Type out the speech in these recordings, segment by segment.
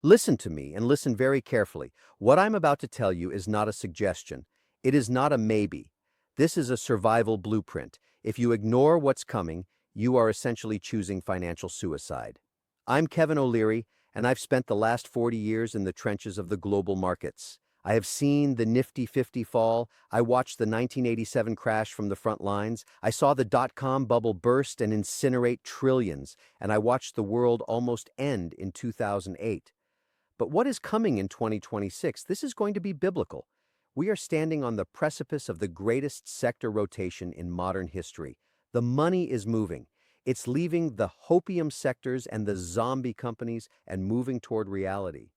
Listen to me and listen very carefully. What I'm about to tell you is not a suggestion. It is not a maybe. This is a survival blueprint. If you ignore what's coming, you are essentially choosing financial suicide. I'm Kevin O'Leary, and I've spent the last 40 years in the trenches of the global markets. I have seen the Nifty 50 fall. I watched the 1987 crash from the front lines. I saw the dot-com bubble burst and incinerate trillions, and I watched the world almost end in 2008. But what is coming in 2026? This is going to be biblical. We are standing on the precipice of the greatest sector rotation in modern history. The money is moving. It's leaving the hopium sectors and the zombie companies and moving toward reality.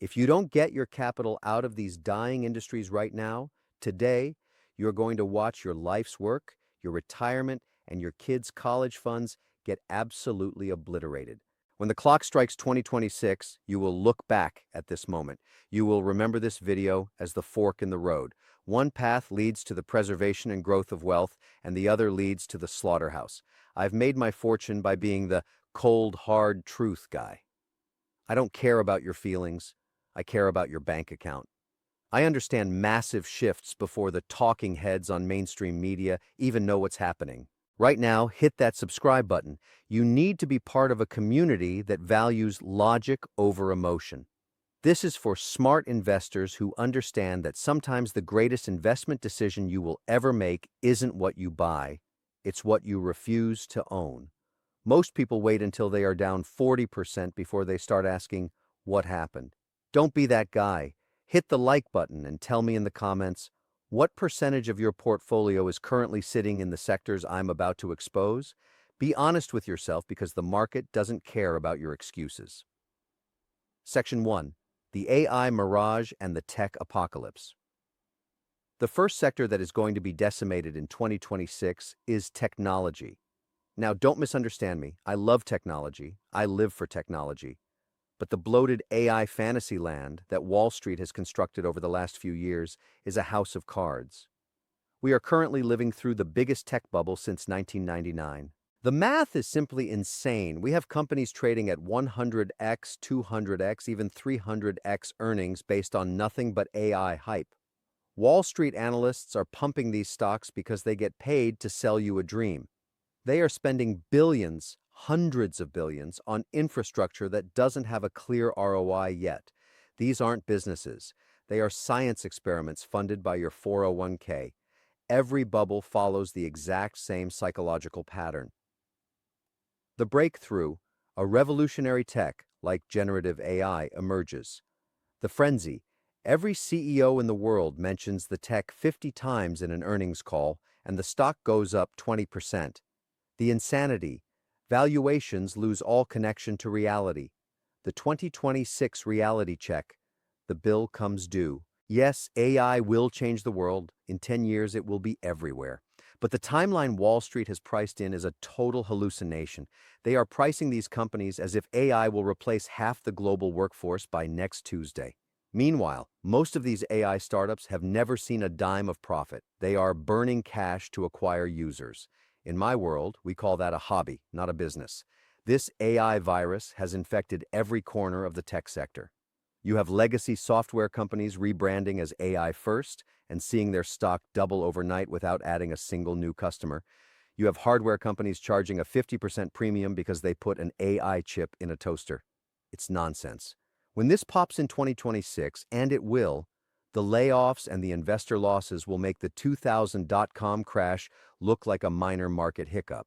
If you don't get your capital out of these dying industries right now, today, you're going to watch your life's work, your retirement, and your kids' college funds get absolutely obliterated. When the clock strikes 2026, you will look back at this moment. You will remember this video as the fork in the road. One path leads to the preservation and growth of wealth, and the other leads to the slaughterhouse. I've made my fortune by being the cold, hard truth guy. I don't care about your feelings. I care about your bank account. I understand massive shifts before the talking heads on mainstream media even know what's happening. Right now, hit that subscribe button. You need to be part of a community that values logic over emotion. This is for smart investors who understand that sometimes the greatest investment decision you will ever make isn't what you buy, it's what you refuse to own. Most people wait until they are down 40% before they start asking, what happened? Don't be that guy. Hit the like button and tell me in the comments, what percentage of your portfolio is currently sitting in the sectors I'm about to expose? Be honest with yourself because the market doesn't care about your excuses. Section 1. The AI Mirage and the Tech Apocalypse. The first sector that is going to be decimated in 2026 is technology. Now, don't misunderstand me. I love technology. I live for technology. But the bloated AI fantasy land that Wall Street has constructed over the last few years is a house of cards. We are currently living through the biggest tech bubble since 1999. The math is simply insane. We have companies trading at 100x, 200x, even 300x earnings based on nothing but AI hype. Wall Street analysts are pumping these stocks because they get paid to sell you a dream. They are spending billions, hundreds of billions, on infrastructure that doesn't have a clear ROI yet. These aren't businesses. They are science experiments funded by your 401k. Every bubble follows the exact same psychological pattern. The breakthrough, a revolutionary tech like generative AI, emerges. The frenzy, every CEO in the world mentions the tech 50 times in an earnings call, and the stock goes up 20%. The insanity, valuations lose all connection to reality. The 2026 reality check, the bill comes due. Yes, AI will change the world. In 10 years, it will be everywhere. But the timeline Wall Street has priced in is a total hallucination. They are pricing these companies as if AI will replace half the global workforce by next Tuesday. Meanwhile, most of these AI startups have never seen a dime of profit. They are burning cash to acquire users. In my world, we call that a hobby, not a business. This AI virus has infected every corner of the tech sector. You have legacy software companies rebranding as AI first and seeing their stock double overnight without adding a single new customer. You have hardware companies charging a 50% premium because they put an AI chip in a toaster. It's nonsense. When this pops in 2026, and it will, the layoffs and the investor losses will make the 2000 dot-com crash look like a minor market hiccup.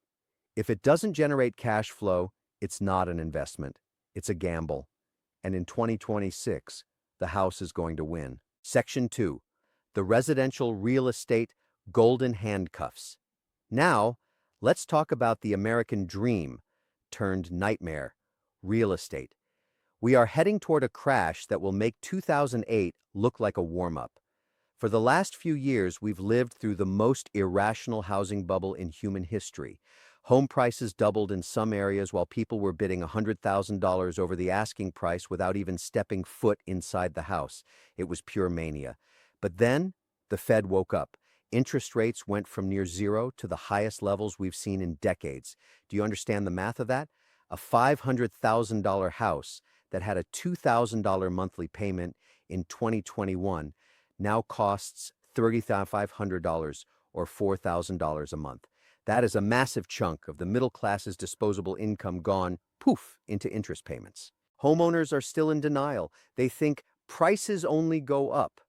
If it doesn't generate cash flow, it's not an investment. It's a gamble. And in 2026, the house is going to win. Section 2. The residential real estate golden handcuffs. Now, let's talk about the American dream turned nightmare, real estate. We are heading toward a crash that will make 2008 look like a warm-up. For the last few years, we've lived through the most irrational housing bubble in human history. Home prices doubled in some areas while people were bidding $100,000 over the asking price without even stepping foot inside the house. It was pure mania. But then, the Fed woke up. Interest rates went from near zero to the highest levels we've seen in decades. Do you understand the math of that? A $500,000 house that had a $2,000 monthly payment in 2021 now costs $3,500 or $4,000 a month. That is a massive chunk of the middle class's disposable income gone, poof, into interest payments. Homeowners are still in denial. They think prices only go up.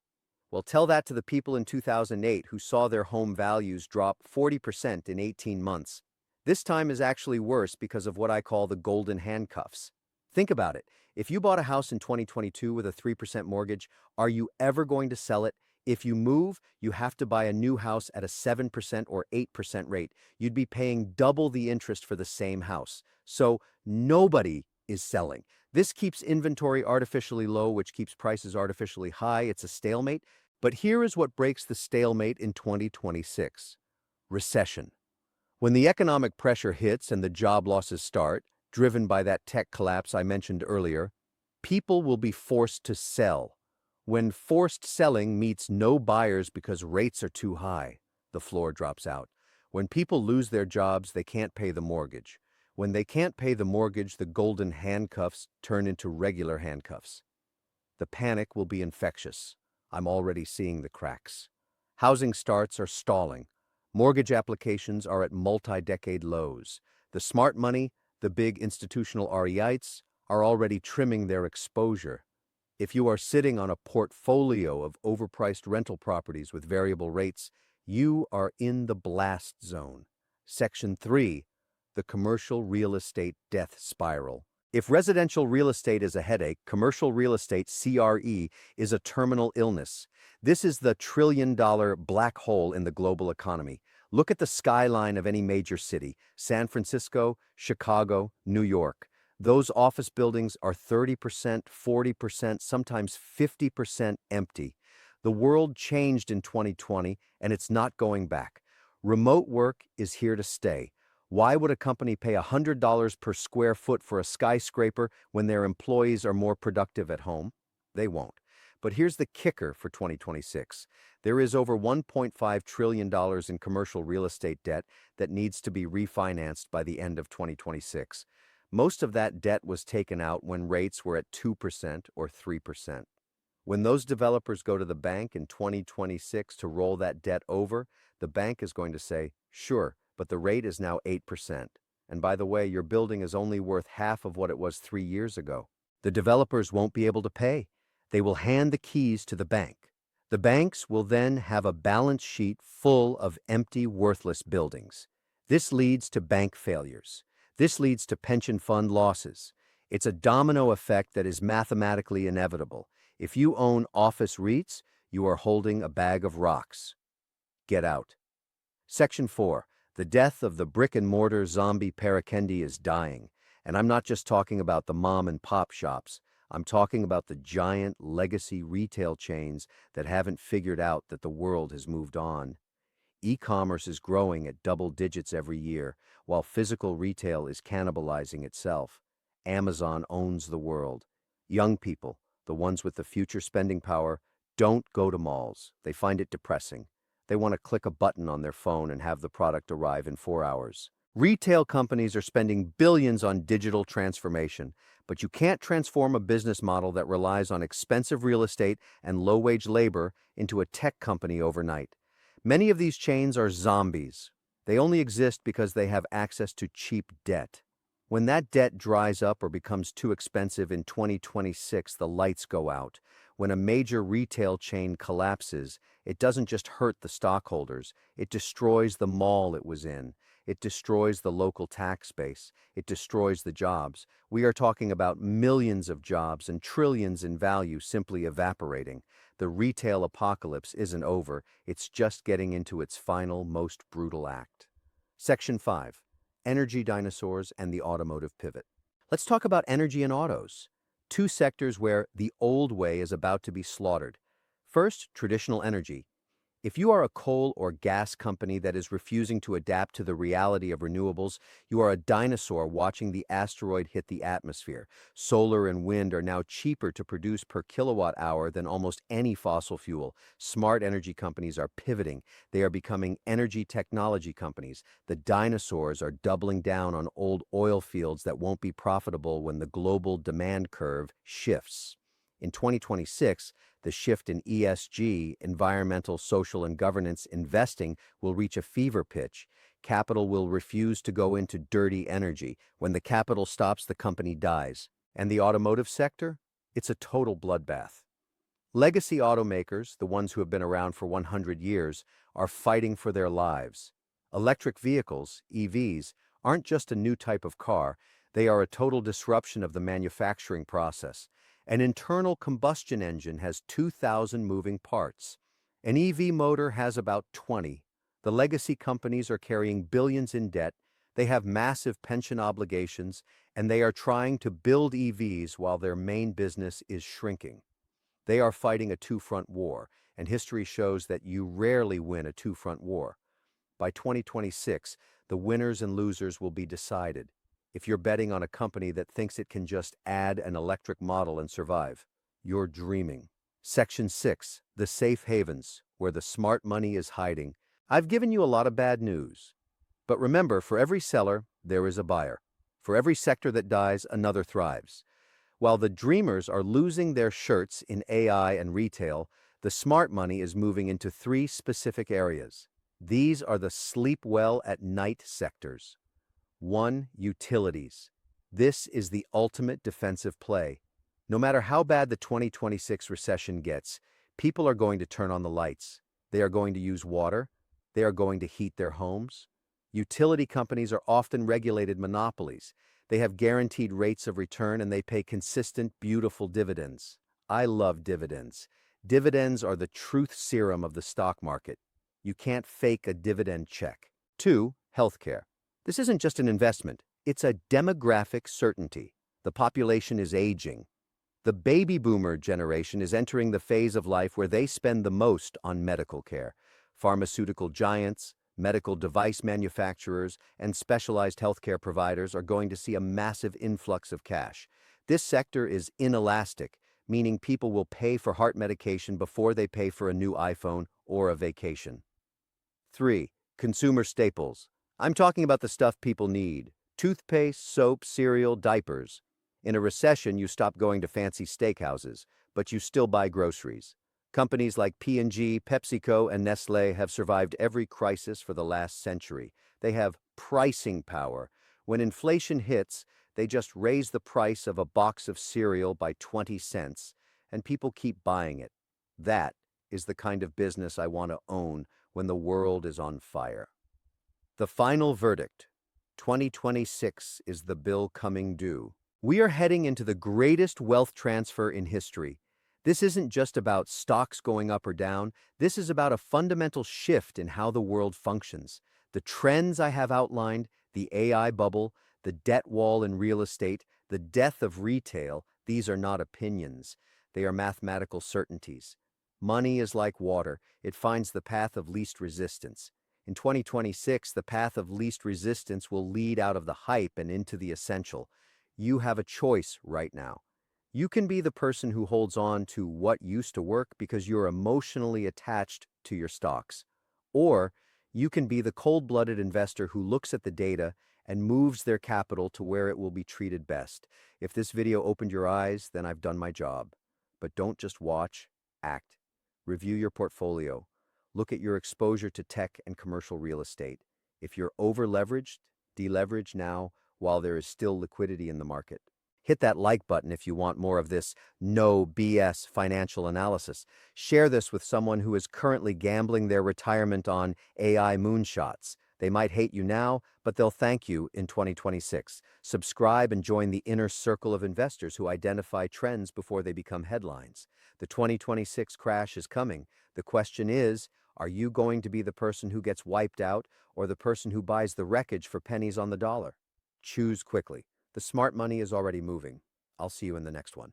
Well, tell that to the people in 2008 who saw their home values drop 40% in 18 months. This time is actually worse because of what I call the golden handcuffs. Think about it. If you bought a house in 2022 with a 3% mortgage, are you ever going to sell it? If you move, you have to buy a new house at a 7% or 8% rate. You'd be paying double the interest for the same house. So nobody is selling. This keeps inventory artificially low, which keeps prices artificially high. It's a stalemate. But here is what breaks the stalemate in 2026. Recession. When the economic pressure hits and the job losses start, driven by that tech collapse I mentioned earlier, people will be forced to sell. When forced selling meets no buyers because rates are too high, the floor drops out. When people lose their jobs, they can't pay the mortgage. When they can't pay the mortgage, the golden handcuffs turn into regular handcuffs. The panic will be infectious. I'm already seeing the cracks. Housing starts are stalling. Mortgage applications are at multi-decade lows. The smart money, the big institutional REITs, are already trimming their exposure. If you are sitting on a portfolio of overpriced rental properties with variable rates, you are in the blast zone. Section 3, the commercial real estate death spiral. If residential real estate is a headache, commercial real estate, CRE, is a terminal illness. This is the trillion-dollar black hole in the global economy. Look at the skyline of any major city, San Francisco, Chicago, New York. Those office buildings are 30%, 40%, sometimes 50% empty. The world changed in 2020, and it's not going back. Remote work is here to stay. Why would a company pay $100 per square foot for a skyscraper when their employees are more productive at home? They won't. But here's the kicker for 2026. There is over $1.5 trillion in commercial real estate debt that needs to be refinanced by the end of 2026. Most of that debt was taken out when rates were at 2% or 3%. When those developers go to the bank in 2026 to roll that debt over, the bank is going to say, sure, but the rate is now 8%. And by the way, your building is only worth half of what it was 3 years ago. The developers won't be able to pay. They will hand the keys to the bank. The banks will then have a balance sheet full of empty, worthless buildings. This leads to bank failures. This leads to pension fund losses. It's a domino effect that is mathematically inevitable. If you own office REITs, you are holding a bag of rocks. Get out. Section 4. The death of the brick-and-mortar zombie parakendi is dying. And I'm not just talking about the mom-and-pop shops. I'm talking about the giant legacy retail chains that haven't figured out that the world has moved on. E-commerce is growing at double digits every year, while physical retail is cannibalizing itself. Amazon owns the world. Young people, the ones with the future spending power, don't go to malls. They find it depressing. They want to click a button on their phone and have the product arrive in 4 hours. Retail companies are spending billions on digital transformation, but you can't transform a business model that relies on expensive real estate and low-wage labor into a tech company overnight. Many of these chains are zombies. They only exist because they have access to cheap debt. When that debt dries up or becomes too expensive in 2026, the lights go out. When a major retail chain collapses, it doesn't just hurt the stockholders, it destroys the mall it was in. It destroys the local tax base. It destroys the jobs. We are talking about millions of jobs and trillions in value simply evaporating. The retail apocalypse isn't over, it's just getting into its final, most brutal act. Section 5. Energy dinosaurs and the automotive pivot. Let's talk about energy and autos. Two sectors where the old way is about to be slaughtered. First, traditional energy. If you are a coal or gas company that is refusing to adapt to the reality of renewables, you are a dinosaur watching the asteroid hit the atmosphere. Solar and wind are now cheaper to produce per kilowatt hour than almost any fossil fuel. Smart energy companies are pivoting. They are becoming energy technology companies. The dinosaurs are doubling down on old oil fields that won't be profitable when the global demand curve shifts. In 2026, the shift in ESG, environmental, social, and governance investing will reach a fever pitch. Capital will refuse to go into dirty energy. When the capital stops, the company dies. And the automotive sector? It's a total bloodbath. Legacy automakers, the ones who have been around for 100 years, are fighting for their lives. Electric vehicles, EVs, aren't just a new type of car, they are a total disruption of the manufacturing process. An internal combustion engine has 2,000 moving parts. An EV motor has about 20. The legacy companies are carrying billions in debt, they have massive pension obligations, and they are trying to build EVs while their main business is shrinking. They are fighting a two-front war, and history shows that you rarely win a two-front war. By 2026, the winners and losers will be decided. If you're betting on a company that thinks it can just add an electric model and survive, you're dreaming. Section 6, the safe havens, where the smart money is hiding. I've given you a lot of bad news. But remember, for every seller, there is a buyer. For every sector that dies, another thrives. While the dreamers are losing their shirts in AI and retail, the smart money is moving into three specific areas. These are the sleep well at night sectors. 1. Utilities. This is the ultimate defensive play. No matter how bad the 2026 recession gets, people are going to turn on the lights. They are going to use water. They are going to heat their homes. Utility companies are often regulated monopolies. They have guaranteed rates of return and they pay consistent, beautiful dividends. I love dividends. Dividends are the truth serum of the stock market. You can't fake a dividend check. 2. Healthcare. This isn't just an investment, it's a demographic certainty. The population is aging. The baby boomer generation is entering the phase of life where they spend the most on medical care. Pharmaceutical giants, medical device manufacturers, and specialized healthcare providers are going to see a massive influx of cash. This sector is inelastic, meaning people will pay for heart medication before they pay for a new iPhone or a vacation. 3. Consumer staples. I'm talking about the stuff people need. Toothpaste, soap, cereal, diapers. In a recession, you stop going to fancy steakhouses, but you still buy groceries. Companies like P&G, PepsiCo, and Nestlé have survived every crisis for the last century. They have pricing power. When inflation hits, they just raise the price of a box of cereal by 20 cents, and people keep buying it. That is the kind of business I want to own when the world is on fire. The final verdict. 2026 is the bill coming due. We are heading into the greatest wealth transfer in history. This isn't just about stocks going up or down. This is about a fundamental shift in how the world functions. The trends I have outlined, the AI bubble, the debt wall in real estate, the death of retail, these are not opinions. They are mathematical certainties. Money is like water. It finds the path of least resistance. In 2026, the path of least resistance will lead out of the hype and into the essential. You have a choice right now. You can be the person who holds on to what used to work because you're emotionally attached to your stocks. Or you can be the cold-blooded investor who looks at the data and moves their capital to where it will be treated best. If this video opened your eyes, then I've done my job. But don't just watch, act. Review your portfolio. Look at your exposure to tech and commercial real estate. If you're over-leveraged, deleverage now while there is still liquidity in the market. Hit that like button if you want more of this no BS financial analysis. Share this with someone who is currently gambling their retirement on AI moonshots. They might hate you now, but they'll thank you in 2026. Subscribe and join the inner circle of investors who identify trends before they become headlines. The 2026 crash is coming. The question is, are you going to be the person who gets wiped out or the person who buys the wreckage for pennies on the dollar? Choose quickly. The smart money is already moving. I'll see you in the next one.